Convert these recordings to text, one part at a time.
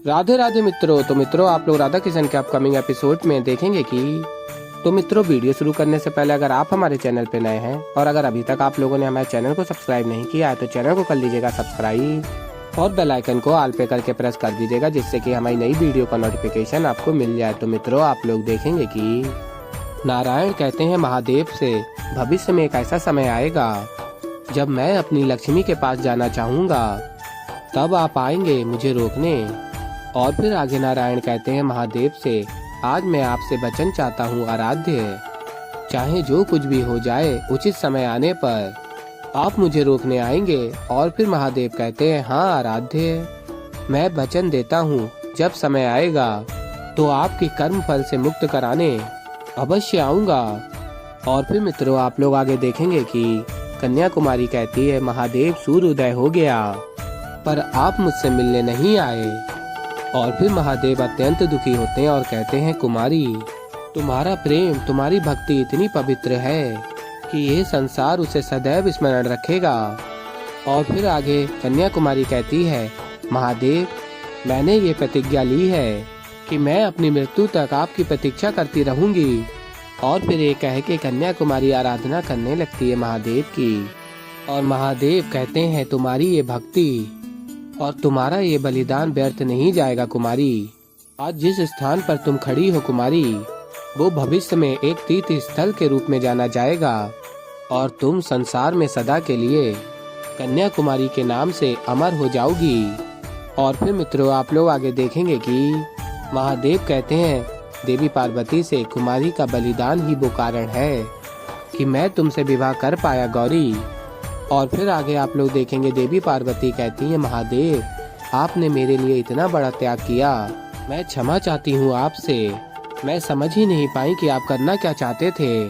राधे राधे मित्रों। तो मित्रों आप लोग राधा किशन के अपकमिंग एपिसोड में देखेंगे कि मित्रों वीडियो शुरू करने से पहले अगर आप हमारे चैनल पे नए हैं और अगर अभी तक आप लोगों ने हमारे चैनल को सब्सक्राइब नहीं किया है तो चैनल को कर लीजिएगा सब्सक्राइब और बेल आइकन को ऑल पे करके प्रेस कर दीजिएगा, जिससे कि हमारी नई वीडियो का नोटिफिकेशन आपको मिल जाए। तो मित्रों आप लोग देखेंगे कि नारायण कहते हैं महादेव से, भविष्य में एक ऐसा समय आएगा जब मैं अपनी लक्ष्मी के पास जाना चाहूँगा, तब आप आएंगे मुझे रोकने। और फिर आगे नारायण कहते हैं महादेव से, आज मैं आपसे वचन चाहता हूँ आराध्य, चाहे जो कुछ भी हो जाए उचित समय आने पर आप मुझे रोकने आएंगे। और फिर महादेव कहते हैं हाँ आराध्य, मैं वचन देता हूँ जब समय आएगा तो आपके कर्म फल से मुक्त कराने अवश्य आऊँगा। और फिर मित्रों आप लोग आगे देखेंगे कि कन्याकुमारी कहती है महादेव सूर्योदय हो गया पर आप मुझसे मिलने नहीं आए। और फिर महादेव अत्यंत दुखी होते हैं और कहते हैं कुमारी, तुम्हारा प्रेम तुम्हारी भक्ति इतनी पवित्र है कि यह संसार उसे सदैव स्मरण रखेगा। और फिर आगे कन्याकुमारी कहती है महादेव, मैंने ये प्रतिज्ञा ली है कि मैं अपनी मृत्यु तक आपकी प्रतीक्षा करती रहूंगी। और फिर ये कह के कन्याकुमारी आराधना करने लगती है महादेव की। और महादेव कहते हैं तुम्हारी ये भक्ति और तुम्हारा ये बलिदान व्यर्थ नहीं जाएगा कुमारी। आज जिस स्थान पर तुम खड़ी हो कुमारी, वो भविष्य में एक तीर्थ स्थल के रूप में जाना जाएगा और तुम संसार में सदा के लिए कन्याकुमारी के नाम से अमर हो जाओगी। और फिर मित्रों आप लोग आगे देखेंगे कि महादेव कहते हैं देवी पार्वती से, कुमारी का बलिदान ही वो कारण है कि मैं तुमसे विवाह कर पाया गौरी। और फिर आगे आप लोग देखेंगे देवी पार्वती कहती हैं महादेव, आपने मेरे लिए इतना बड़ा त्याग किया, मैं क्षमा चाहती हूँ आपसे, मैं समझ ही नहीं पाई कि आप करना क्या चाहते थे।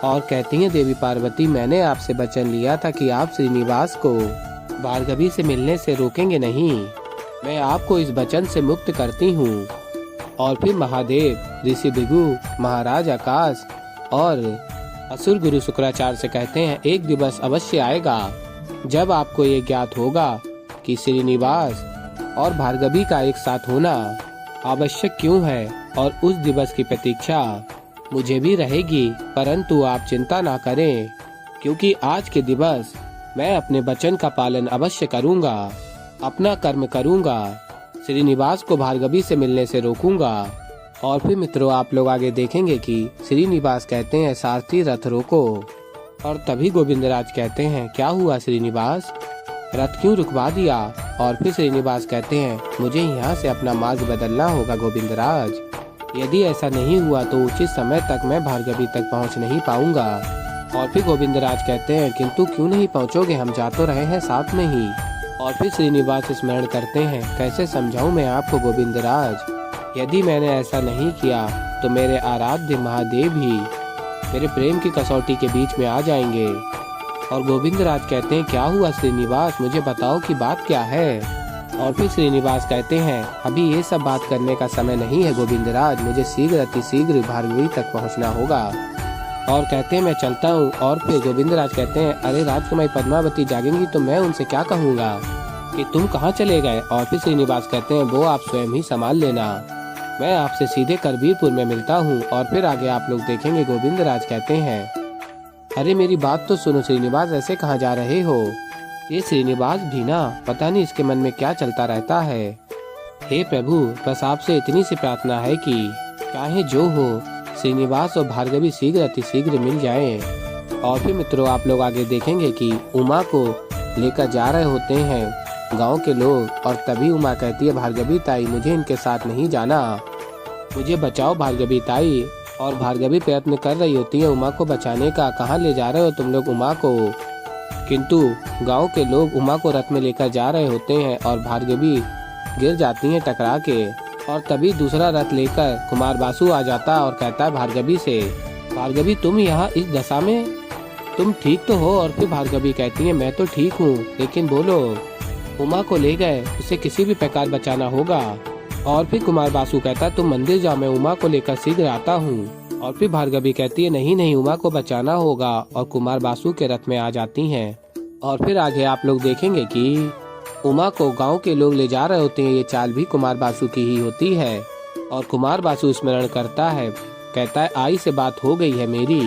और कहती हैं देवी पार्वती, मैंने आपसे वचन लिया था कि आप श्रीनिवास को भार्गवी से मिलने से रोकेंगे नहीं, मैं आपको इस वचन से मुक्त करती हूँ। और फिर महादेव ऋषि भृगु, महाराज आकाश और असुर गुरु शुक्राचार्य से कहते हैं एक दिवस अवश्य आएगा जब आपको ये ज्ञात होगा कि श्रीनिवास और भार्गवी का एक साथ होना आवश्यक क्यों है, और उस दिवस की प्रतीक्षा मुझे भी रहेगी। परंतु आप चिंता ना करें, क्योंकि आज के दिवस मैं अपने वचन का पालन अवश्य करूंगा, अपना कर्म करूंगा, श्रीनिवास को भार्गवी से मिलने से रोकूंगा। और फिर मित्रों आप लोग आगे देखेंगे कि श्रीनिवास कहते हैं सारथी रथ रोको। और तभी गोविंदराज कहते हैं क्या हुआ श्रीनिवास, रथ क्यों रुकवा दिया। और फिर श्रीनिवास कहते हैं मुझे यहाँ से अपना मार्ग बदलना होगा गोविंदराज, यदि ऐसा नहीं हुआ तो उचित समय तक मैं भार्गवी तक पहुँच नहीं पाऊंगा। और फिर गोविंदराज कहते हैं किंतु क्यों नहीं पहुँचोगे, हम जा तो रहे हैं साथ में ही। और फिर श्रीनिवास स्मरण करते हैं कैसे समझाऊं मैं आपको गोविंदराज, यदि मैंने ऐसा नहीं किया तो मेरे आराध्य महादेव ही मेरे प्रेम की कसौटी के बीच में आ जाएंगे। और गोविंदराज कहते हैं क्या हुआ श्रीनिवास, मुझे बताओ कि बात क्या है। और फिर श्रीनिवास कहते हैं अभी ये सब बात करने का समय नहीं है गोविंदराज, मुझे शीघ्र अतिशीघ्र भार्गवी तक पहुंचना होगा। और कहते हैं मैं चलता हूँ। और फिर गोविंदराज कहते हैं अरे राजकुमारी पद्मावती जागेंगी तो मैं उनसे क्या कहूँगा कि तुम कहाँ चले गए। और फिर श्रीनिवास कहते हैं वो आप स्वयं ही संभाल लेना, मैं आपसे सीधे करबीरपुर में मिलता हूँ। और फिर आगे आप लोग देखेंगे गोविंदराज कहते हैं अरे मेरी बात तो सुनो श्रीनिवास, ऐसे कहाँ जा रहे हो। ये श्रीनिवास भी ना पता नहीं इसके मन में क्या चलता रहता है। हे प्रभु बस आपसे इतनी सी प्रार्थना है कि चाहे जो हो श्रीनिवास और भार्गवी शीघ्र अतिशीघ्र मिल जाएं। और फिर मित्रों आप लोग आगे देखेंगे कि उमा को लेकर जा रहे होते हैं गांव के लोग। और तभी उमा कहती है भार्गवी ताई मुझे इनके साथ नहीं जाना, मुझे बचाओ भार्गवी ताई। और भार्गवी प्रयत्न कर रही होती है उमा को बचाने का, कहाँ ले जा रहे हो तुम लोग उमा को। किंतु गांव के लोग उमा को रथ में लेकर जा रहे होते हैं और भार्गवी गिर जाती हैं टकरा के। और तभी दूसरा रथ लेकर कुमार बासु आ जाता और कहता है भार्गवी से, भार्गवी तुम यहाँ इस दशा में, तुम ठीक तो हो। और फिर भार्गवी कहती है मैं तो ठीक हूँ, लेकिन बोलो उमा को ले गए, उसे किसी भी प्रकार बचाना होगा। और फिर कुमार बासु कहता तुम मंदिर जाओ, मैं उमा को लेकर शीघ्र आता हूँ। और फिर भार्गवी कहती है नहीं नहीं उमा को बचाना होगा, और कुमार बासु के रथ में आ जाती हैं। और फिर आगे आप लोग देखेंगे कि उमा को गांव के लोग ले जा रहे होते हैं। ये चाल भी कुमार बासु की ही होती है और कुमार बासु स्मरण करता है, कहता है आई से बात हो गई है मेरी,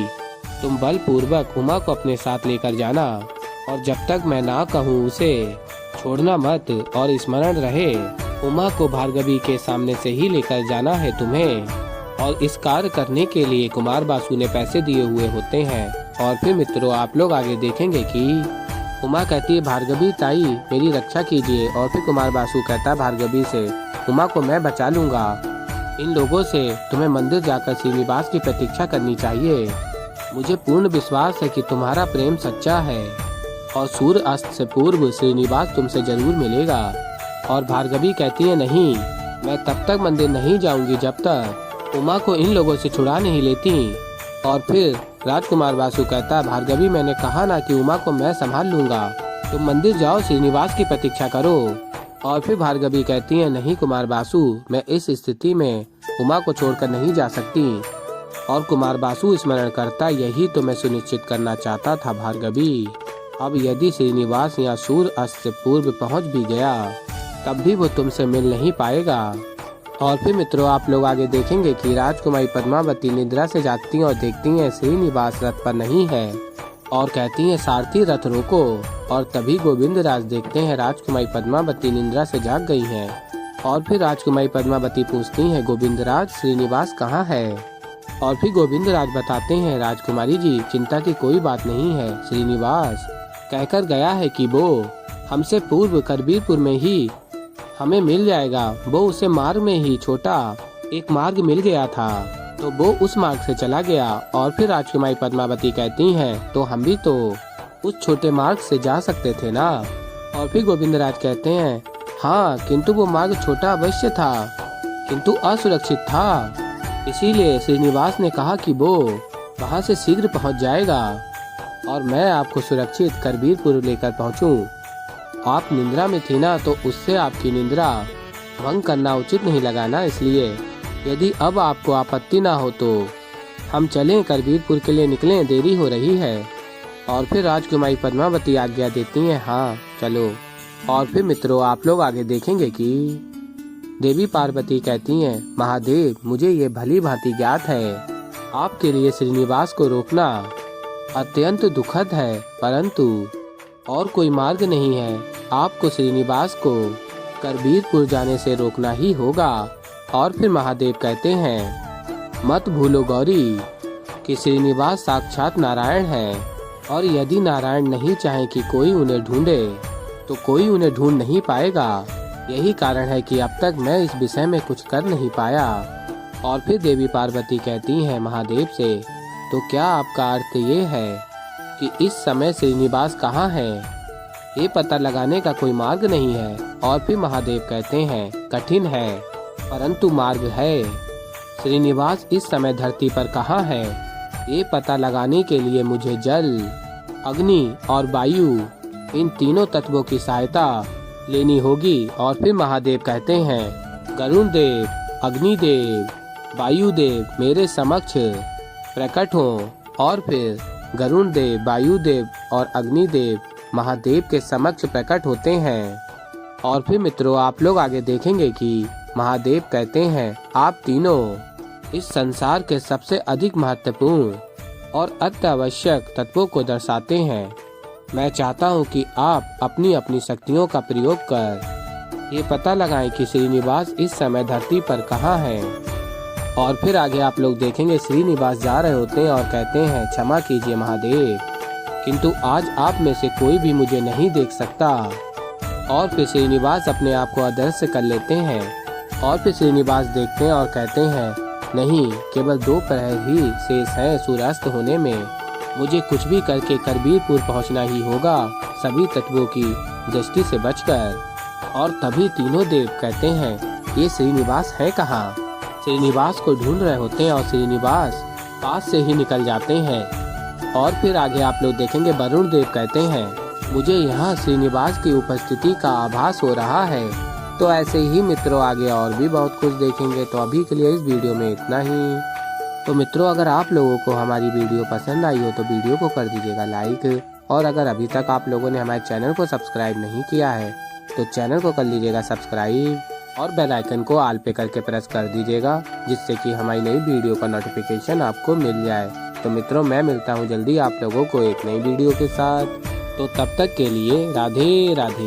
तुम बलपूर्वक उमा को अपने साथ लेकर जाना और जब तक मैं ना कहूँ उसे छोड़ना मत और स्मरण रहे उमा को भार्गवी के सामने से ही लेकर जाना है तुम्हें। और इस कार्य करने के लिए कुमार बासु ने पैसे दिए हुए होते हैं। और फिर मित्रों आप लोग आगे देखेंगे कि उमा कहती है भार्गवी ताई मेरी रक्षा कीजिए और फिर कुमार बासु कहता है भार्गवी से उमा को मैं बचा लूंगा, इन लोगों से तुम्हें मंदिर जाकर श्रीनिवास की प्रतीक्षा करनी चाहिए। मुझे पूर्ण विश्वास है कि तुम्हारा प्रेम सच्चा है और सूर्य अस्त से पूर्व श्रीनिवास तुमसे जरूर मिलेगा। और भार्गवी कहती है नहीं, मैं तब तक मंदिर नहीं जाऊंगी जब तक उमा को इन लोगों से छुड़ा नहीं लेती। और फिर राजकुमार बासु कहता भार्गवी मैंने कहा ना कि उमा को मैं संभाल लूंगा, तुम मंदिर जाओ श्रीनिवास की प्रतीक्षा करो। और फिर भार्गवी कहती है नहीं कुमार बासु, मैं इस स्थिति में उमा को छोड़कर नहीं जा सकती। और कुमार बासु स्मरण करता यही तो मैं सुनिश्चित करना चाहता था भार्गवी, अब यदि श्रीनिवास यहाँ सूर्य अस्त से पूर्व पहुँच भी गया तब भी वो तुमसे मिल नहीं पाएगा। और फिर मित्रों आप लोग आगे देखेंगे कि राजकुमारी पद्मावती निद्रा से जागती हैं और देखती हैं श्रीनिवास रथ पर नहीं है और कहती हैं सारथी रथ रोको। और तभी गोविंदराज देखते हैं राजकुमारी पद्मावती निद्रा से जाग गई हैं। और फिर राजकुमारी पद्मावती पूछती हैं गोविंदराज श्रीनिवास कहाँ है। और फिर गोविंदराज बताते हैं राजकुमारी जी चिंता की कोई बात नहीं है, श्रीनिवास कहकर गया है कि वो हमसे पूर्व करबीरपुर में ही हमें मिल जाएगा। वो उसे मार्ग में ही छोटा एक मार्ग मिल गया था तो वो उस मार्ग से चला गया। और फिर राजकुमारी पद्मावती कहती हैं तो हम भी तो उस छोटे मार्ग से जा सकते थे ना। और फिर गोविंदराज कहते हैं हाँ किंतु वो मार्ग छोटा अवश्य था किंतु असुरक्षित था, इसीलिए श्रीनिवास ने कहा कि वो वहाँ से शीघ्र पहुँच जाएगा और मैं आपको सुरक्षित करबीरपुर लेकर पहुँचूं। आप निंद्रा में थी ना तो उससे आपकी निंद्रा भंग करना उचित नहीं लगा ना, इसलिए यदि अब आपको आपत्ति ना हो तो हम चलें, करबीरपुर के लिए निकलें, देरी हो रही है। और फिर राजकुमारी पद्मावती आज्ञा देती हैं हाँ चलो। और फिर मित्रों आप लोग आगे देखेंगे कि देवी पार्वती कहती हैं महादेव मुझे ये भली भांति ज्ञात है आपके लिए श्रीनिवास को रोकना अत्यंत दुखद है, परंतु और कोई मार्ग नहीं है, आपको श्रीनिवास को करबीरपुर जाने से रोकना ही होगा। और फिर महादेव कहते हैं मत भूलो गौरी कि श्रीनिवास साक्षात नारायण है और यदि नारायण नहीं चाहे कि कोई उन्हें ढूंढे तो कोई उन्हें ढूंढ नहीं पाएगा। यही कारण है कि अब तक मैं इस विषय में कुछ कर नहीं पाया। और फिर देवी पार्वती कहती हैं महादेव से तो क्या आपका अर्थ ये है कि इस समय श्रीनिवास कहाँ है, ये पता लगाने का कोई मार्ग नहीं है। और फिर महादेव कहते हैं कठिन है परंतु मार्ग है। श्रीनिवास इस समय धरती पर कहाँ है ये पता लगाने के लिए मुझे जल, अग्नि और वायु इन तीनों तत्वों की सहायता लेनी होगी। और फिर महादेव कहते हैं गरुण देव, अग्निदेव, वायुदेव मेरे समक्ष प्रकट हो। और फिर गरुण देव, वायुदेव और अग्निदेव महादेव के समक्ष प्रकट होते हैं। और फिर मित्रों आप लोग आगे देखेंगे कि महादेव कहते हैं आप तीनों इस संसार के सबसे अधिक महत्वपूर्ण और अत्यावश्यक तत्वों को दर्शाते हैं। मैं चाहता हूं कि आप अपनी अपनी शक्तियों का प्रयोग कर ये पता लगाएं कि श्रीनिवास इस समय धरती पर कहाँ है। और फिर आगे आप लोग देखेंगे श्रीनिवास जा रहे होते हैं और कहते हैं क्षमा कीजिए महादेव किंतु आज आप में से कोई भी मुझे नहीं देख सकता। और फिर श्रीनिवास अपने आप को अदृश्य कर लेते हैं। और फिर श्रीनिवास देखते हैं और कहते हैं नहीं, केवल 2 प्रहर ही शेष है सूर्यास्त होने में, मुझे कुछ भी करके करबीरपुर पहुंचना ही होगा सभी तत्वों की दृष्टि से बचकर। और तभी तीनों देव कहते हैं ये श्रीनिवास है कहाँ। श्रीनिवास को ढूंढ रहे होते हैं और श्रीनिवास पास से ही निकल जाते हैं। और फिर आगे आप लोग देखेंगे वरुण देव कहते हैं मुझे यहाँ श्रीनिवास की उपस्थिति का आभास हो रहा है। तो ऐसे ही मित्रों आगे और भी बहुत कुछ देखेंगे। तो अभी के लिए इस वीडियो में इतना ही। तो मित्रों अगर आप लोगों को हमारी वीडियो पसंद आई हो तो वीडियो को कर दीजिएगा लाइक। और अगर अभी तक आप लोगों ने हमारे चैनल को सब्सक्राइब नहीं किया है तो चैनल को कर लीजिएगा सब्सक्राइब और बेल आइकन को ऑल पे करके प्रेस कर दीजिएगा, जिससे कि हमारी नई वीडियो का नोटिफिकेशन आपको मिल जाए। तो मित्रों, मैं मिलता हूँ जल्दी आप लोगों को एक नई वीडियो के साथ। तो तब तक के लिए राधे राधे।